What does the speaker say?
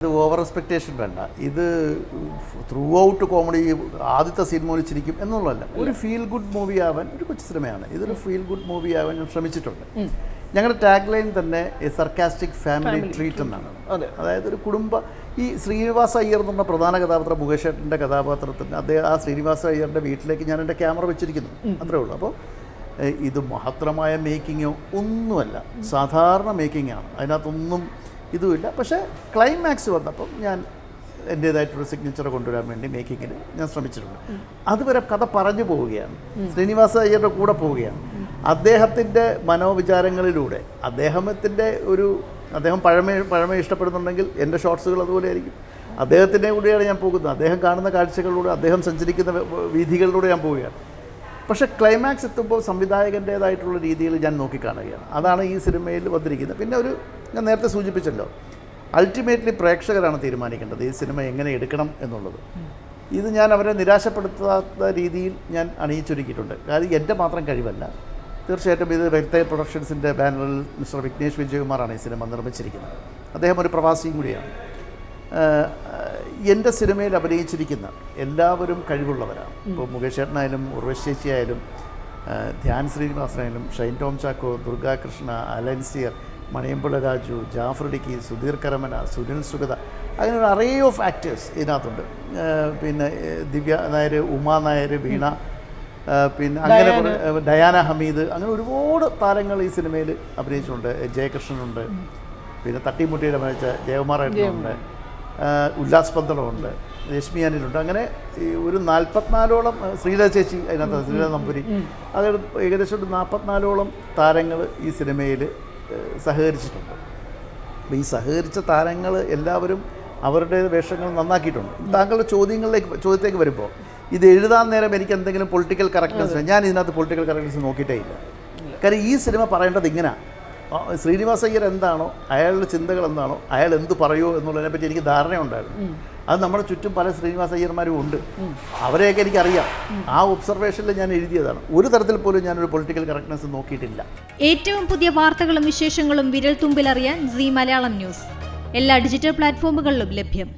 ഇത് over expectation വേണ്ട. ഇത് ത്രൂ ഔട്ട് കോമഡി ആദ്യത്തെ സീൻ മോലിച്ചിരിക്കും എന്നുള്ളതല്ല. ഒരു ഫീൽ ഗുഡ് മൂവി ആവാൻ ഒരു കൊച്ചു സിനിമയാണ്. ഇതൊരു ഫീൽ ഗുഡ് മൂവി ആവാൻ ഞാൻ ശ്രമിച്ചിട്ടുണ്ട്. ഞങ്ങളുടെ ടാഗ് ലൈൻ തന്നെ സർക്കാസ്റ്റിക് ഫാമിലി ട്രീറ്റ് എന്നാണ്. അതായത് ഒരു ഈ ശ്രീനിവാസ അയ്യർ എന്ന് പറഞ്ഞ പ്രധാന കഥാപാത്രം മുകേഷ് ഏട്ടൻ്റെ കഥാപാത്രത്തിന് ആ ശ്രീനിവാസ അയ്യറിൻ്റെ വീട്ടിലേക്ക് ഞാൻ എൻ്റെ ക്യാമറ വെച്ചിരിക്കുന്നു, അത്രേ ഉള്ളൂ. അപ്പോൾ ഇത് മഹത്തരമായ മേക്കിങ്ങോ ഒന്നുമല്ല, സാധാരണ മേക്കിങ്ങാണ്. അതിനകത്തൊന്നും ഇതുമില്ല. പക്ഷേ ക്ലൈമാക്സ് വന്നപ്പം ഞാൻ എൻ്റേതായിട്ടൊരു സിഗ്നേച്ചർ കൊണ്ടുവരാൻ വേണ്ടി മേക്കിങ്ങിൽ ഞാൻ ശ്രമിച്ചിട്ടുണ്ട്. അതുവരെ കഥ പറഞ്ഞു പോവുകയാണ്, ശ്രീനിവാസ അയ്യരുടെ കൂടെ പോവുകയാണ്. അദ്ദേഹത്തിൻ്റെ മനോവിചാരങ്ങളിലൂടെ അദ്ദേഹം പഴമ ഇഷ്ടപ്പെടുന്നുണ്ടെങ്കിൽ എൻ്റെ ഷോട്ട്സുകൾ അതുപോലെ ആയിരിക്കും. അദ്ദേഹത്തിൻ്റെ കൂടെയാണ് ഞാൻ പോകുന്നത്. അദ്ദേഹം കാണുന്ന കാഴ്ചകളിലൂടെ, അദ്ദേഹം സഞ്ചരിക്കുന്ന വീഥികളിലൂടെ ഞാൻ പോവുകയാണ്. പക്ഷേ ക്ലൈമാക്സ് എത്തുമ്പോൾ സംവിധായകൻ്റേതായിട്ടുള്ള രീതിയിൽ ഞാൻ നോക്കിക്കാണുകയാണ്. അതാണ് ഈ സിനിമയിൽ വന്നിരിക്കുന്നത്. പിന്നെ ഞാൻ നേരത്തെ സൂചിപ്പിച്ചല്ലോ, അൾട്ടിമേറ്റ്ലി പ്രേക്ഷകരാണ് തീരുമാനിക്കേണ്ടത് ഈ സിനിമ എങ്ങനെ എടുക്കണം എന്നുള്ളത്. ഇത് ഞാൻ അവരെ നിരാശപ്പെടുത്താത്ത രീതിയിൽ ഞാൻ അണിയിച്ചൊരുക്കിയിട്ടുണ്ട്. കാര്യം എൻ്റെ മാത്രം കഴിവല്ല. തീർച്ചയായിട്ടും ഇത് വെൽത്തെ പ്രൊഡക്ഷൻസിൻ്റെ ബാനറിൽ മിസ്റ്റർ വിഘ്നേഷ് വിജയകുമാറാണ് ഈ സിനിമ നിർമ്മിച്ചിരിക്കുന്നത്. അദ്ദേഹം ഒരു പ്രവാസിയും കൂടിയാണ്. എൻ്റെ സിനിമയിൽ അഭിനയിച്ചിരിക്കുന്ന എല്ലാവരും കഴിവുള്ളവരാണ്. ഇപ്പോൾ മുകേഷ് ചേട്ടനായാലും ഉർവശി ചേച്ചിയായാലും ധ്യാൻ ശ്രീനിവാസനായാലും ഷൈൻ ടോം ചാക്കോ, ദുർഗാകൃഷ്ണ, അലൻസിയർ, മണിയമ്പിള്ള രാജു, ജാഫർ ഇടുക്കി, സുധീർ കരമന, സുനിൽ സുഗത, അങ്ങനെ ഒരു അറേ ഓഫ് ആക്ടേഴ്സ് ഇതിനകത്തുണ്ട്. പിന്നെ ദിവ്യ നായർ, ഉമാ നായർ, വീണ, പിന്നെ അങ്ങനെ ഡയാന ഹമീദ്, അങ്ങനെ ഒരുപാട് താരങ്ങൾ ഈ സിനിമയിൽ അഭിനയിച്ചിട്ടുണ്ട്. ജയകൃഷ്ണനുണ്ട്, പിന്നെ തട്ടിമുട്ടിയുടെ മരിച്ച ജയകുമാർ ഏട്ടനുണ്ട്, ഉല്ലാസ് പന്തളമുണ്ട്, രശ്മി അനിലുണ്ട്. അങ്ങനെ ഒരു 44ഓളം, ശ്രീലത ചേച്ചി അതിനകത്ത്, ശ്രീലത നമ്പൂരി, അങ്ങനെ ഏകദേശം ഒരു 44ഓളം താരങ്ങൾ ഈ സിനിമയിൽ സഹകരിച്ചിട്ടുണ്ട്. അപ്പോൾ ഈ സഹകരിച്ച താരങ്ങൾ എല്ലാവരും അവരുടെ വേഷങ്ങൾ നന്നാക്കിയിട്ടുണ്ട്. താങ്കളുടെ ചോദ്യത്തേക്ക് വരുമ്പോൾ, ഇത് എഴുതാൻ നേരം എനിക്ക് എന്തെങ്കിലും പൊളിറ്റിക്കൽ കറക്റ്റ്നെസ്, ഞാൻ ഇതിനകത്ത് പൊളിറ്റിക്കൽ കറക്റ്റ്നെസ് നോക്കിയിട്ടേ ഇല്ല. കാര്യം ഈ സിനിമ പറയേണ്ടത് ഇങ്ങനെയാണ്. ശ്രീനിവാസ അയ്യർ എന്താണോ, അയാളുടെ ചിന്തകൾ എന്താണോ, അയാൾ എന്ത് പറയുമോ എന്നുള്ളതിനെപ്പറ്റി എനിക്ക് ധാരണയുണ്ടായിരുന്നു. അത് നമ്മുടെ ചുറ്റും പല ശ്രീനിവാസ അയ്യർമാരും ഉണ്ട്, അവരെയൊക്കെ എനിക്കറിയാം. ആ ഒബ്സർവേഷനിൽ ഞാൻ എഴുതിയതാണ്. ഒരു തരത്തിൽ പോലും ഞാനൊരു പൊളിറ്റിക്കൽ കറക്റ്റ്നെസ് നോക്കിയിട്ടില്ല. ഏറ്റവും പുതിയ വാർത്തകളും വിശേഷങ്ങളും വിരൽ തുമ്പിലറിയാൻ സീ മലയാളം ന്യൂസ് എല്ലാ ഡിജിറ്റൽ പ്ലാറ്റ്ഫോമുകളിലും ലഭ്യം.